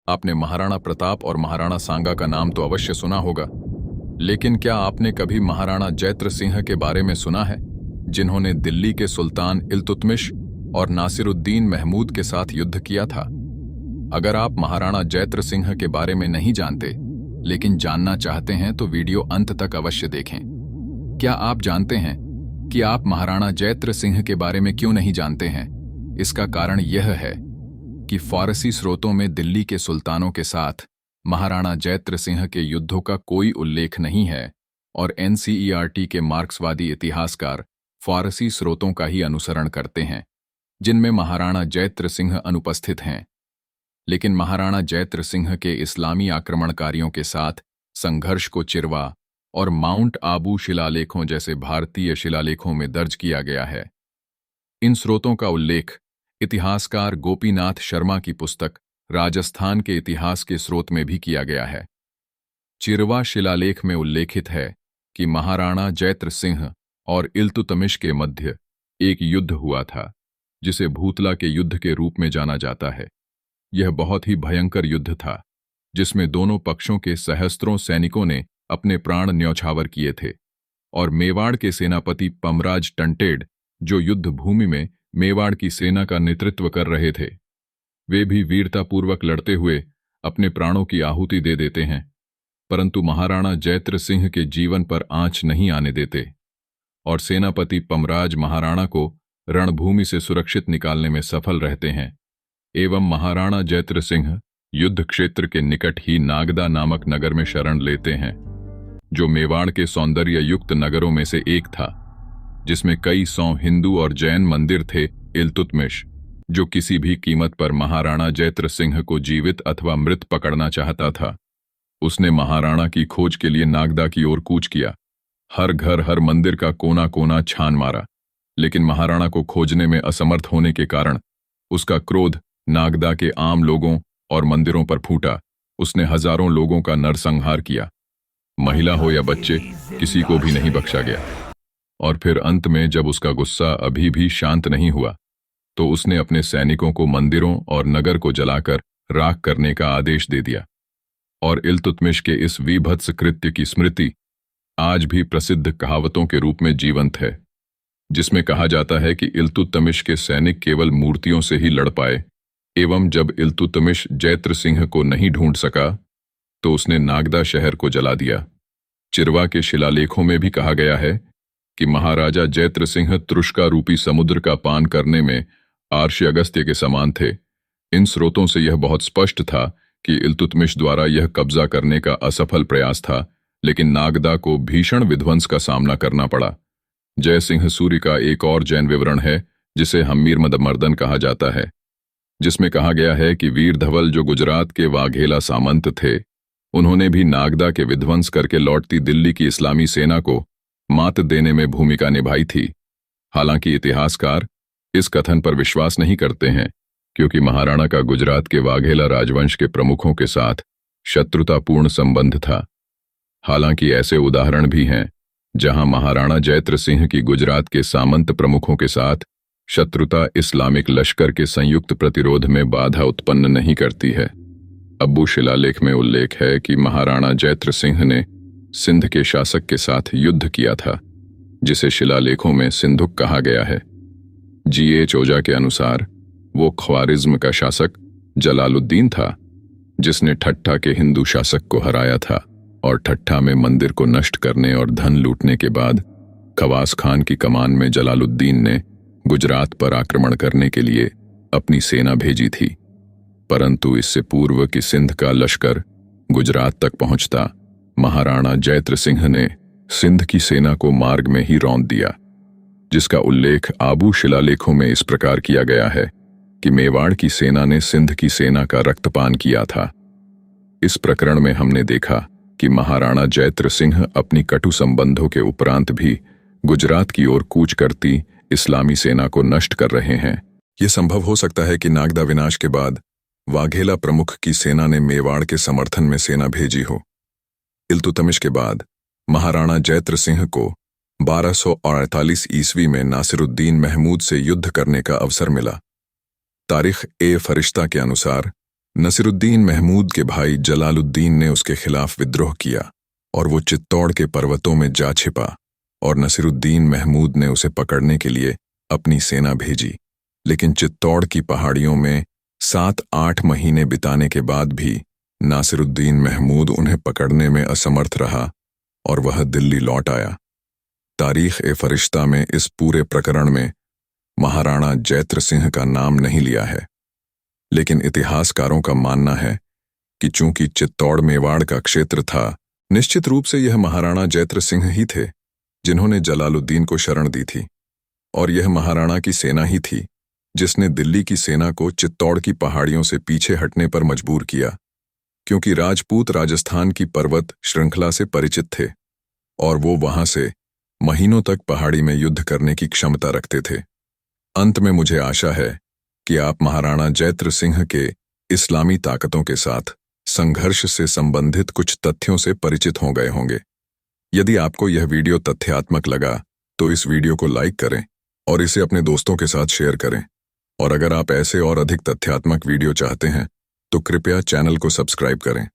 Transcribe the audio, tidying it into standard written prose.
आपने महाराणा प्रताप और महाराणा सांगा का नाम तो अवश्य सुना होगा, लेकिन क्या आपने कभी महाराणा जैत्र सिंह के बारे में सुना है, जिन्होंने दिल्ली के सुल्तान इल्तुतमिश और नासिरुद्दीन महमूद के साथ युद्ध किया था? अगर आप महाराणा जैत्र सिंह के बारे में नहीं जानते लेकिन जानना चाहते हैं तो वीडियो अंत तक अवश्य देखें। क्या आप जानते हैं कि आप महाराणा जैत्र सिंह के बारे में क्यों नहीं जानते हैं? इसका कारण यह है कि फारसी स्रोतों में दिल्ली के सुल्तानों के साथ महाराणा जैत्र सिंह के युद्धों का कोई उल्लेख नहीं है और एनसीईआरटी के मार्क्सवादी इतिहासकार फारसी स्रोतों का ही अनुसरण करते हैं, जिनमें महाराणा जैत्र सिंह अनुपस्थित हैं। लेकिन महाराणा जैत्र सिंह के इस्लामी आक्रमणकारियों के साथ संघर्ष को चिरवा और माउंट आबू शिलालेखों जैसे भारतीय शिलालेखों में दर्ज किया गया है। इन स्रोतों का उल्लेख इतिहासकार गोपीनाथ शर्मा की पुस्तक राजस्थान के इतिहास के स्रोत में भी किया गया है। चिरवा शिलालेख में उल्लेखित है कि महाराणा जैत्र सिंह और इल्तुतमिश के मध्य एक युद्ध हुआ था, जिसे भूतला के युद्ध के रूप में जाना जाता है। यह बहुत ही भयंकर युद्ध था, जिसमें दोनों पक्षों के सहस्त्रों सैनिकों ने अपने प्राण न्यौछावर किए थे और मेवाड़ के सेनापति पमराज टंटेड, जो युद्ध भूमि में मेवाड़ की सेना का नेतृत्व कर रहे थे, वे भी वीरतापूर्वक लड़ते हुए अपने प्राणों की आहुति दे देते हैं, परंतु महाराणा जैत्र सिंह के जीवन पर आंच नहीं आने देते और सेनापति पमराज महाराणा को रणभूमि से सुरक्षित निकालने में सफल रहते हैं। एवं महाराणा जैत्र सिंह युद्ध क्षेत्र के निकट ही नागदा नामक नगर में शरण लेते हैं, जो मेवाड़ के सौंदर्य युक्त नगरों में से एक था, जिसमें कई 100 हिंदू और जैन मंदिर थे। इल्तुतमिश, जो किसी भी कीमत पर महाराणा जैत्र सिंह को जीवित अथवा मृत पकड़ना चाहता था, उसने महाराणा की खोज के लिए नागदा की ओर कूच किया। हर घर हर मंदिर का कोना कोना छान मारा, लेकिन महाराणा को खोजने में असमर्थ होने के कारण उसका क्रोध नागदा के आम लोगों और मंदिरों पर फूटा। उसने हजारों लोगों का नरसंहार किया, महिला हो या बच्चे, किसी को भी नहीं बख्शा गया। और फिर अंत में जब उसका गुस्सा अभी भी शांत नहीं हुआ, तो उसने अपने सैनिकों को मंदिरों और नगर को जलाकर राख करने का आदेश दे दिया। और इल्तुतमिश के इस वीभत्स कृत्य की स्मृति आज भी प्रसिद्ध कहावतों के रूप में जीवंत है, जिसमें कहा जाता है कि इल्तुतमिश के सैनिक केवल मूर्तियों से ही लड़ पाए, एवं जब इल्तुतमिश जैत्र सिंह को नहीं ढूंढ सका तो उसने नागदा शहर को जला दिया। चिरवा के शिलालेखों में भी कहा गया है कि महाराजा जैत्र सिंह त्रुष्का रूपी समुद्र का पान करने में आर्ष अगस्त्य के समान थे। इन स्रोतों से यह बहुत स्पष्ट था कि इल्तुतमिश द्वारा यह कब्जा करने का असफल प्रयास था, लेकिन नागदा को भीषण विध्वंस का सामना करना पड़ा। जय सिंह सूर्य का एक और जैन विवरण है, जिसे हम्मीर मर्दन कहा जाता है, जिसमें कहा गया है कि वीर धवल, जो गुजरात के वाघेला सामंत थे, उन्होंने भी नागदा के विध्वंस करके लौटती दिल्ली की इस्लामी सेना को मात देने में भूमिका निभाई थी। हालांकि इतिहासकार इस कथन पर विश्वास नहीं करते हैं, क्योंकि महाराणा का गुजरात के वाघेला राजवंश के प्रमुखों के साथ शत्रुतापूर्ण संबंध था। हालांकि ऐसे उदाहरण भी हैं जहां महाराणा जैत्र सिंह की गुजरात के सामंत प्रमुखों के साथ शत्रुता इस्लामिक लश्कर के संयुक्त प्रतिरोध में बाधा उत्पन्न नहीं करती है। अब्बू शिलालेख में उल्लेख है कि महाराणा जैत्र सिंह ने सिंध के शासक के साथ युद्ध किया था, जिसे शिलालेखों में सिंधुक कहा गया है। जी.एच. ओझा के अनुसार वो ख्वारिज्म का शासक जलालुद्दीन था, जिसने ठट्ठा के हिंदू शासक को हराया था और ठट्ठा में मंदिर को नष्ट करने और धन लूटने के बाद खवास खान की कमान में जलालुद्दीन ने गुजरात पर आक्रमण करने के लिए अपनी सेना भेजी थी। परंतु इससे पूर्व कि सिंध का लश्कर गुजरात तक पहुंचता, महाराणा जैत्र सिंह ने सिंध की सेना को मार्ग में ही रौंद दिया, जिसका उल्लेख आबू शिलालेखों में इस प्रकार किया गया है कि मेवाड़ की सेना ने सिंध की सेना का रक्तपान किया था। इस प्रकरण में हमने देखा कि महाराणा जैत्र सिंह अपनी कटु संबंधों के उपरांत भी गुजरात की ओर कूच करती इस्लामी सेना को नष्ट कर रहे हैं। यह संभव हो सकता है कि नागदा विनाश के बाद वाघेला प्रमुख की सेना ने मेवाड़ के समर्थन में सेना भेजी हो। इल्तुतमिश के बाद महाराणा जैत्र सिंह को 1248 ईस्वी में नासिरुद्दीन महमूद से युद्ध करने का अवसर मिला। तारीख ए फरिश्ता के अनुसार नसीरुद्दीन महमूद के भाई जलालुद्दीन ने उसके खिलाफ विद्रोह किया और वो चित्तौड़ के पर्वतों में जा छिपा और नसीरुद्दीन महमूद ने उसे पकड़ने के लिए अपनी सेना भेजी। लेकिन चित्तौड़ की पहाड़ियों में 7-8 महीने बिताने के बाद भी नासिरुद्दीन महमूद उन्हें पकड़ने में असमर्थ रहा और वह दिल्ली लौट आया। तारीख-ए-फरिश्ता में इस पूरे प्रकरण में महाराणा जैत्र सिंह का नाम नहीं लिया है, लेकिन इतिहासकारों का मानना है कि चूंकि चित्तौड़ मेवाड़ का क्षेत्र था, निश्चित रूप से यह महाराणा जैत्र सिंह ही थे जिन्होंने जलालुद्दीन को शरण दी थी, और यह महाराणा की सेना ही थी जिसने दिल्ली की सेना को चित्तौड़ की पहाड़ियों से पीछे हटने पर मजबूर किया, क्योंकि राजपूत राजस्थान की पर्वत श्रृंखला से परिचित थे और वो वहां से महीनों तक पहाड़ी में युद्ध करने की क्षमता रखते थे। अंत में मुझे आशा है कि आप महाराणा जैत्र सिंह के इस्लामी ताकतों के साथ संघर्ष से संबंधित कुछ तथ्यों से परिचित हो गए होंगे। यदि आपको यह वीडियो तथ्यात्मक लगा तो इस वीडियो को लाइक करें और इसे अपने दोस्तों के साथ शेयर करें, और अगर आप ऐसे और अधिक तथ्यात्मक वीडियो चाहते हैं तो कृपया चैनल को सब्सक्राइब करें।